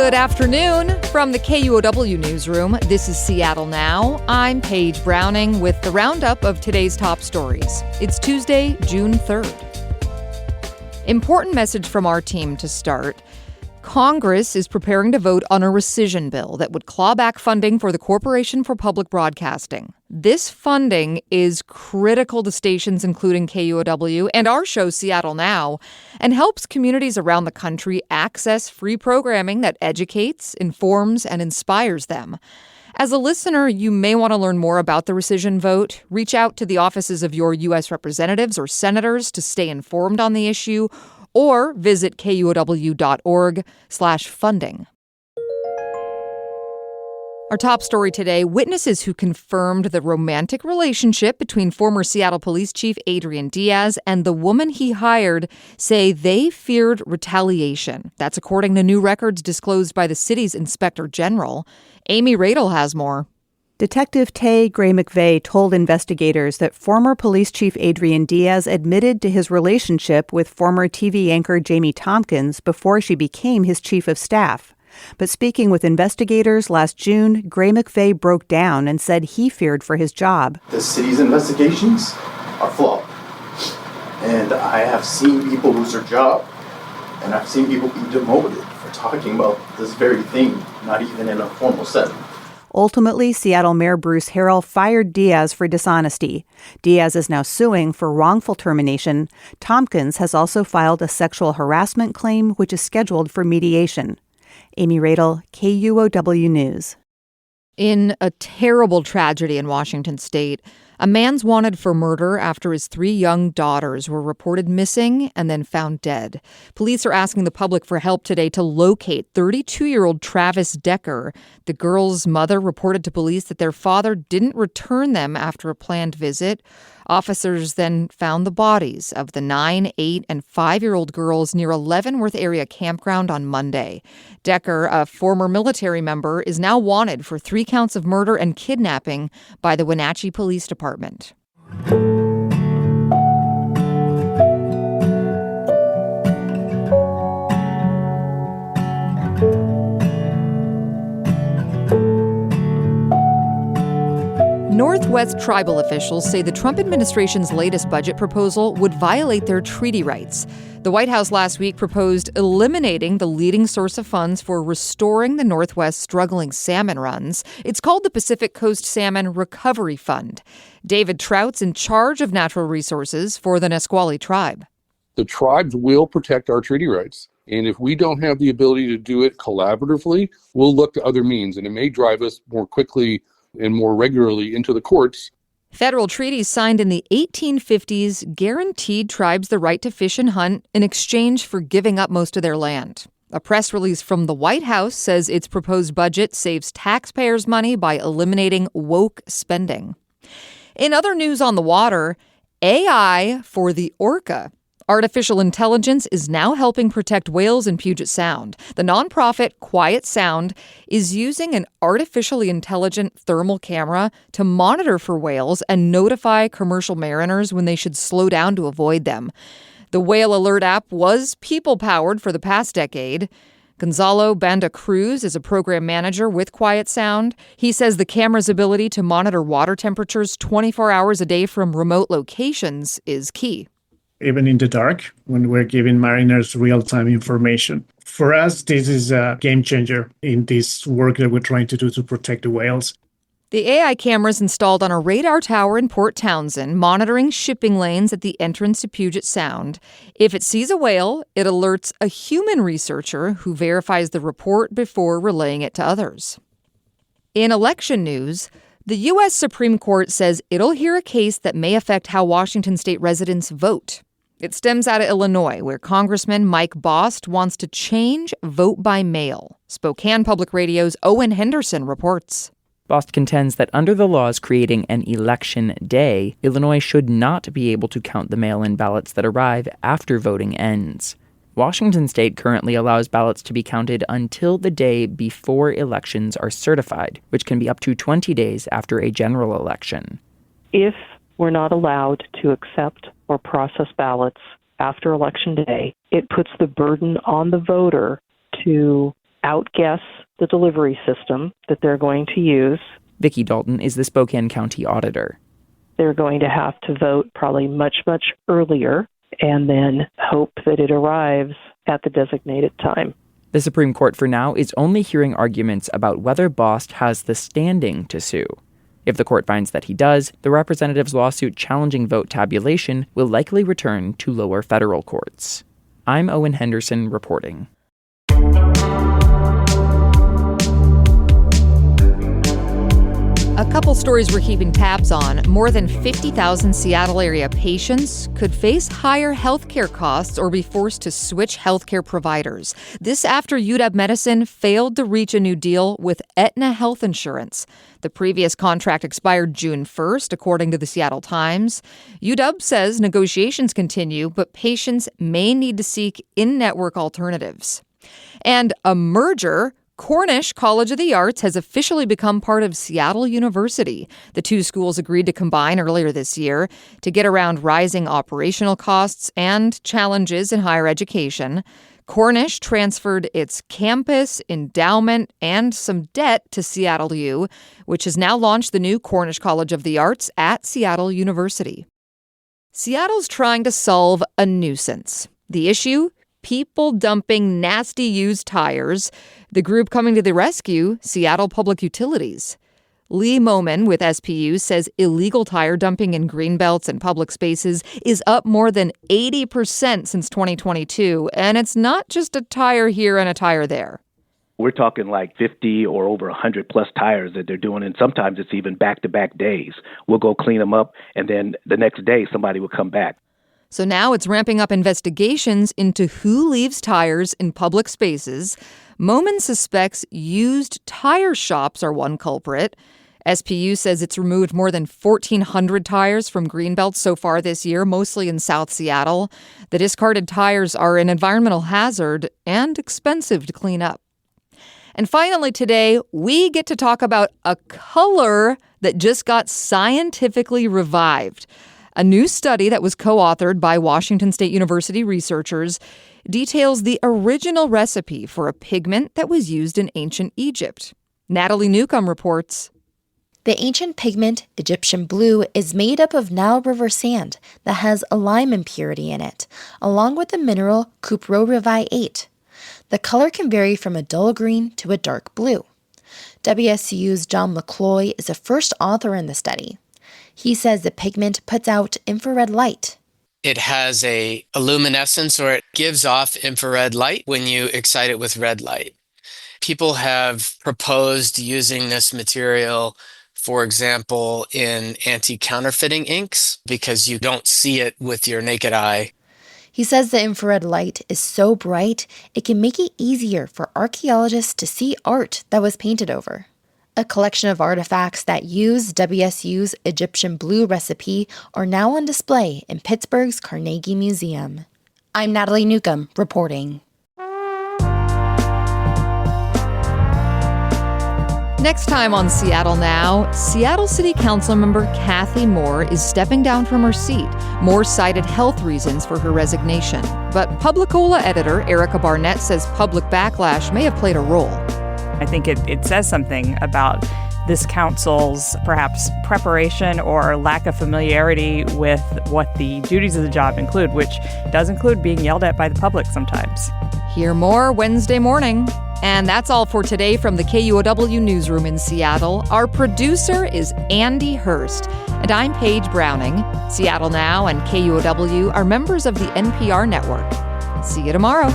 Good afternoon from the KUOW newsroom. This is Seattle Now. I'm Paige Browning with the roundup of today's top stories. It's Tuesday, June 3rd. Important message from our team to start. Congress is preparing to vote on a rescission bill that would claw back funding for the Corporation for Public Broadcasting. This funding is critical to stations including KUOW and our show Seattle Now, and helps communities around the country access free programming that educates, informs, and inspires them. As a listener, you may want to learn more about the rescission vote. Reach out to the offices of your U.S. representatives or senators to stay informed on the issue, or visit kuow.org/funding. Our top story today, witnesses who confirmed the romantic relationship between former Seattle Police Chief Adrian Diaz and the woman he hired say they feared retaliation. That's according to new records disclosed by the city's Inspector General. Amy Radel has more. Detective Tay Gray McVeigh told investigators that former Police Chief Adrian Diaz admitted to his relationship with former TV anchor Jamie Tompkins before she became his chief of staff. But speaking with investigators last June, Gray McVeigh broke down and said he feared for his job. The city's investigations are flawed. And I have seen people lose their job, and I've seen people be demoted for talking about this very thing, not even in a formal setting. Ultimately, Seattle Mayor Bruce Harrell fired Diaz for dishonesty. Diaz is now suing for wrongful termination. Tompkins has also filed a sexual harassment claim, which is scheduled for mediation. Amy Radel, KUOW News. In a terrible tragedy in Washington state, a man's wanted for murder after his 3 young daughters were reported missing and then found dead. Police are asking the public for help today to locate 32-year-old Travis Decker. The girls' mother reported to police that their father didn't return them after a planned visit. Officers then found the bodies of the 9, 8, and 5-year-old girls near a Leavenworth area campground on Monday. Decker, a former military member, is now wanted for 3 counts of murder and kidnapping by the Wenatchee Police Department. Northwest tribal officials say the Trump administration's latest budget proposal would violate their treaty rights. The White House last week proposed eliminating the leading source of funds for restoring the Northwest's struggling salmon runs. It's called the Pacific Coast Salmon Recovery Fund. David Trout's in charge of natural resources for the Nisqually tribe. The tribes will protect our treaty rights. And if we don't have the ability to do it collaboratively, we'll look to other means, and it may drive us more quickly and more regularly into the courts. Federal treaties signed in the 1850s guaranteed tribes the right to fish and hunt in exchange for giving up most of their land. A press release from the White House says its proposed budget saves taxpayers' money by eliminating woke spending. In other news on the water, AI for the orca. Artificial intelligence is now helping protect whales in Puget Sound. The nonprofit Quiet Sound is using an artificially intelligent thermal camera to monitor for whales and notify commercial mariners when they should slow down to avoid them. The Whale Alert app was people-powered for the past decade. Gonzalo Banda Cruz is a program manager with Quiet Sound. He says the camera's ability to monitor water temperatures 24 hours a day from remote locations is key. Even in the dark, when we're giving mariners real-time information. For us, this is a game changer in this work that we're trying to do to protect the whales. The AI camera's installed on a radar tower in Port Townsend, monitoring shipping lanes at the entrance to Puget Sound. If it sees a whale, it alerts a human researcher who verifies the report before relaying it to others. In election news, the U.S. Supreme Court says it'll hear a case that may affect how Washington state residents vote. It stems out of Illinois, where Congressman Mike Bost wants to change vote by mail. Spokane Public Radio's Owen Henderson reports. Bost contends that under the laws creating an election day, Illinois should not be able to count the mail-in ballots that arrive after voting ends. Washington state currently allows ballots to be counted until the day before elections are certified, which can be up to 20 days after a general election. If we're not allowed to accept or process ballots after Election Day, it puts the burden on the voter to outguess the delivery system that they're going to use. Vicki Dalton is the Spokane County auditor. They're going to have to vote probably much, much earlier and then hope that it arrives at the designated time. The Supreme Court for now is only hearing arguments about whether Bost has the standing to sue. If the court finds that he does, the representative's lawsuit challenging vote tabulation will likely return to lower federal courts. I'm Owen Henderson reporting. A couple stories we're keeping tabs on. More than 50,000 Seattle area patients could face higher healthcare costs or be forced to switch healthcare providers. This after UW Medicine failed to reach a new deal with Aetna Health Insurance. The previous contract expired June 1st, according to the Seattle Times. UW says negotiations continue, but patients may need to seek in-network alternatives. And a merger. Cornish College of the Arts has officially become part of Seattle University. The two schools agreed to combine earlier this year to get around rising operational costs and challenges in higher education. Cornish transferred its campus, endowment, and some debt to Seattle U, which has now launched the new Cornish College of the Arts at Seattle University. Seattle's trying to solve a nuisance. The issue? People dumping nasty used tires. The group coming to the rescue, Seattle Public Utilities. Lee Moman with SPU says illegal tire dumping in greenbelts and public spaces is up more than 80% since 2022, and it's not just a tire here and a tire there. We're talking like 50 or over 100 plus tires that they're doing, and sometimes it's even back-to-back days. We'll go clean them up, and then the next day somebody will come back. So now it's ramping up investigations into who leaves tires in public spaces. Moman suspects used tire shops are one culprit. SPU says it's removed more than 1,400 tires from greenbelts so far this year, mostly in South Seattle. The discarded tires are an environmental hazard and expensive to clean up. And finally today, we get to talk about a color that just got scientifically revived. A new study that was co-authored by Washington State University researchers details the original recipe for a pigment that was used in ancient Egypt. Natalie Newcomb reports. The ancient pigment, Egyptian blue, is made up of Nile River sand that has a lime impurity in it, along with the mineral cuprorivite. The color can vary from a dull green to a dark blue. WSU's John LaCloy is the first author in the study. He says the pigment puts out infrared light. It has a luminescence, or it gives off infrared light when you excite it with red light. People have proposed using this material, for example, in anti-counterfeiting inks, because you don't see it with your naked eye. He says the infrared light is so bright, it can make it easier for archaeologists to see art that was painted over. A collection of artifacts that use WSU's Egyptian blue recipe are now on display in Pittsburgh's Carnegie Museum. I'm Natalie Newcomb, reporting. Next time on Seattle Now, Seattle City Council member Kathy Moore is stepping down from her seat. Moore cited health reasons for her resignation. But Publicola editor Erica Barnett says public backlash may have played a role. I think it says something about this council's perhaps preparation or lack of familiarity with what the duties of the job include, which does include being yelled at by the public sometimes. Hear more Wednesday morning. And that's all for today from the KUOW newsroom in Seattle. Our producer is Andy Hurst, and I'm Paige Browning. Seattle Now and KUOW are members of the NPR network. See you tomorrow.